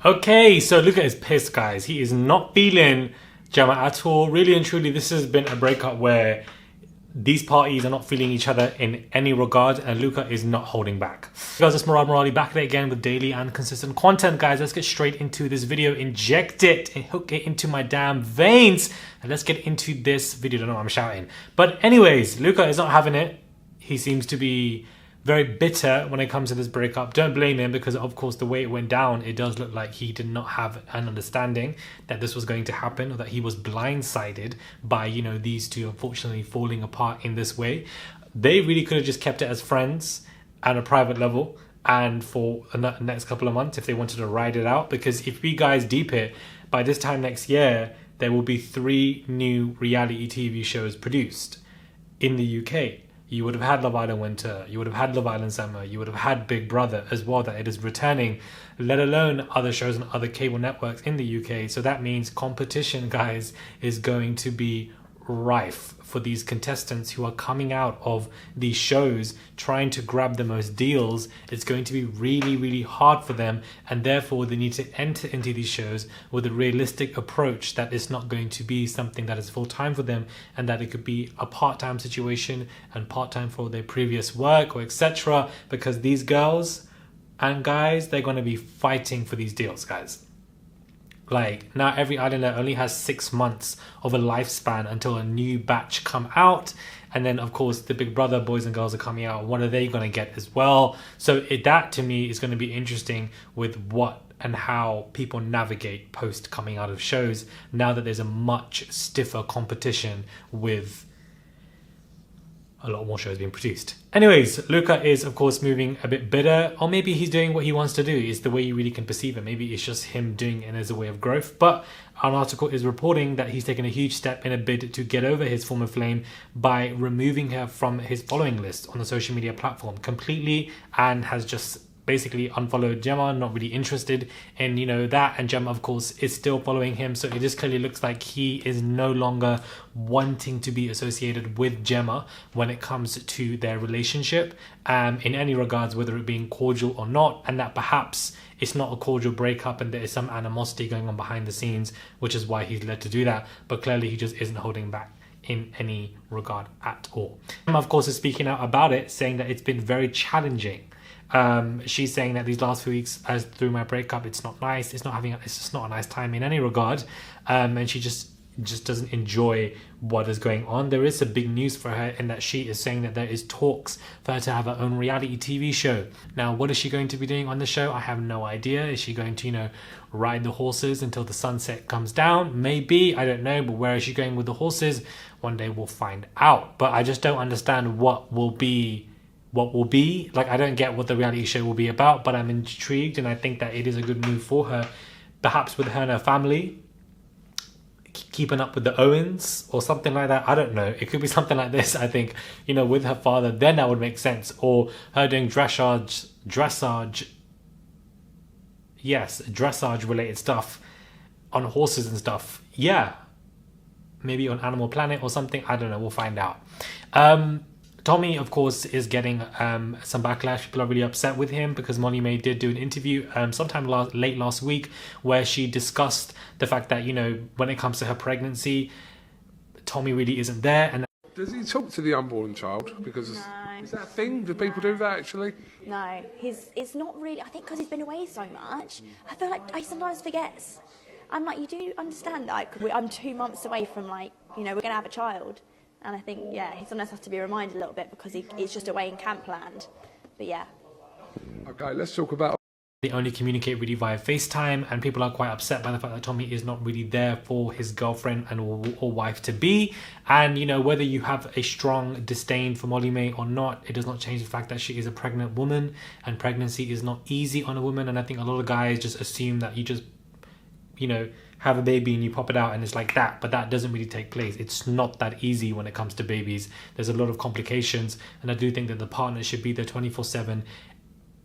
Okay, so Luca is pissed, guys. He is not feeling Gemma at all. Really and truly, this has been a breakup where these parties are not feeling each other in any regard, and Luca is not holding back. Guys, it's Molly-Mae back at it again with daily and consistent content. Guys, let's get straight into this video. Inject it and hook it into my damn veins, and let's get into this video. I don't know, I'm shouting. But anyways, Luca is not having it. He seems to be very bitter when it comes to this breakup. Don't blame him, because of course the way it went down, it does look like he did not have an understanding that this was going to happen, or that he was blindsided by, you know, these two unfortunately falling apart in this way. They really could have just kept it as friends at a private level, and for the next couple of months if they wanted to ride it out, because if we guys deep it, by this time next year there will be 3 new reality TV shows produced in the UK. You would have had Love Island Winter, you would have had Love Island Summer, you would have had Big Brother as well, that it is returning, let alone other shows on other cable networks in the UK. So that means competition, guys, is going to be rife for these contestants who are coming out of these shows trying to grab the most deals. It's going to be really, really hard for them, and therefore they need to enter into these shows with a realistic approach that it's not going to be something that is full-time for them, and that it could be a part-time situation and part-time for their previous work or etc. Because these girls and guys, they're going to be fighting for these deals, guys. Like, now every islander only has 6 months of a lifespan until a new batch come out. And then, of course, the Big Brother boys and girls are coming out. What are they going to get as well? So that, to me, is going to be interesting with what and how people navigate post coming out of shows, now that there's a much stiffer competition with a lot more shows being produced. Anyways, Luca is of course moving a bit bitter, or maybe he's doing what he wants to do, is the way you really can perceive it. Maybe it's just him doing it as a way of growth. But an article is reporting that he's taken a huge step in a bid to get over his former flame by removing her from his following list on the social media platform completely, and has just basically unfollowed Gemma, not really interested in, you know, that. And Gemma, of course, is still following him. So it just clearly looks like he is no longer wanting to be associated with Gemma when it comes to their relationship, in any regards, whether it being cordial or not. And that perhaps it's not a cordial breakup and there is some animosity going on behind the scenes, which is why he's led to do that. But clearly he just isn't holding back in any regard at all. Gemma, of course, is speaking out about it, saying that it's been very challenging. She's saying that these last few weeks, as through my breakup, it's not nice. It's just not a nice time in any regard. And she just doesn't enjoy what is going on. There is some big news for her in that she is saying that there is talks for her to have her own reality TV show. Now, what is she going to be doing on the show? I have no idea. Is she going to, you know, ride the horses until the sunset comes down? Maybe, I don't know. But where is she going with the horses? One day we'll find out. But I just don't understand what will be. Like, I don't get what the reality show will be about, but I'm intrigued, and I think that it is a good move for her, perhaps with her and her family, keeping up with the Owens or something like that. I don't know, it could be something like this. I think, you know, with her father, then that would make sense. Or her doing dressage related stuff on horses and stuff. Yeah, maybe on Animal Planet or something. I don't know, we'll find out. Tommy, of course, is getting some backlash. People are really upset with him because Molly-Mae did do an interview sometime late last week where she discussed the fact that, you know, when it comes to her pregnancy, Tommy really isn't there. And does he talk to the unborn child? Because no. Is that a thing? Do people do that actually? No, it's not really. I think because he's been away so much, I feel like he sometimes forgets. I'm like, you do understand that I'm 2 months away from, like, you know, we're going to have a child. And I think, yeah, he sometimes has to be reminded a little bit because he's just away in camp land. But yeah. Okay, let's talk about... They only communicate really via FaceTime, and people are quite upset by the fact that Tommy is not really there for his girlfriend and or wife to be. And, you know, whether you have a strong disdain for Molly-Mae or not, it does not change the fact that she is a pregnant woman, and pregnancy is not easy on a woman. And I think a lot of guys just assume that you just, you know, have a baby and you pop it out and it's like that, but that doesn't really take place. It's not that easy when it comes to babies. There's a lot of complications, and I do think that the partner should be there 24/7,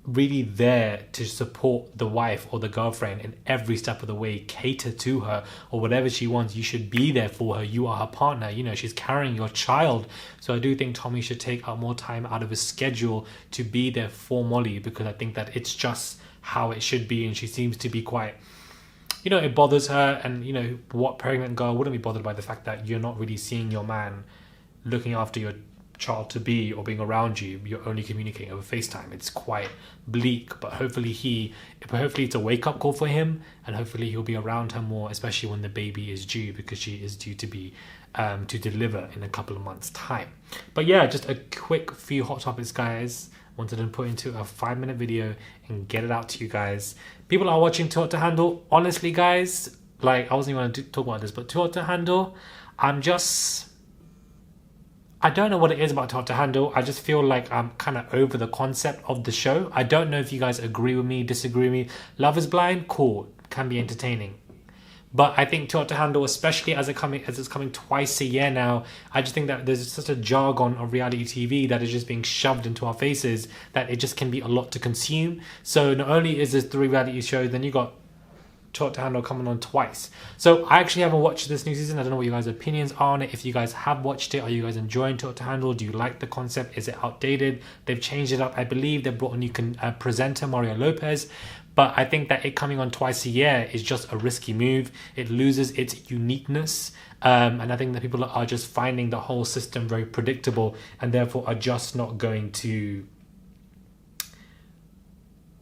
really there to support the wife or the girlfriend in every step of the way, cater to her, or whatever she wants. You should be there for her. You are her partner. You know, she's carrying your child. So I do think Tommy should take out more time out of his schedule to be there for Molly, because I think that it's just how it should be, and she seems to be quite, you know, it bothers her. And you know, what pregnant girl wouldn't be bothered by the fact that you're not really seeing your man looking after your child to be or being around you, you're only communicating over FaceTime. It's quite bleak, but hopefully it's a wake-up call for him, and hopefully he'll be around her more, especially when the baby is due, because she is due to be to deliver in a couple of months time. But yeah, just a quick few hot topics, guys. Wanted to put into a 5-minute video and get it out to you guys. People are watching Too Hot to Handle. Honestly, guys, like, I wasn't even going to talk about this, but Too Hot to Handle, I don't know what it is about Too Hot to Handle. I just feel like I'm kind of over the concept of the show. I don't know if you guys agree with me, disagree with me. Love is Blind, cool, can be entertaining. But I think Too Hot to Handle, especially as it's coming twice a year now, I just think that there's such a jargon of reality TV that is just being shoved into our faces that it just can be a lot to consume. So not only is this 3 reality shows, then you got Too Hot to Handle coming on twice. So I actually haven't watched this new season. I don't know what you guys' opinions are on it. If you guys have watched it, are you guys enjoying Too Hot to Handle? Do you like the concept? Is it outdated? They've changed it up. I believe they brought a new presenter, Mario Lopez. But I think that it coming on twice a year is just a risky move. It loses its uniqueness. And I think that people are just finding the whole system very predictable, and therefore are just not going to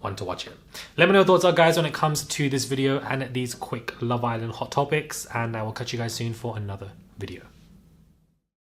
want to watch it. Let me know your thoughts are, guys, when it comes to this video and these quick Love Island hot topics. And I will catch you guys soon for another video.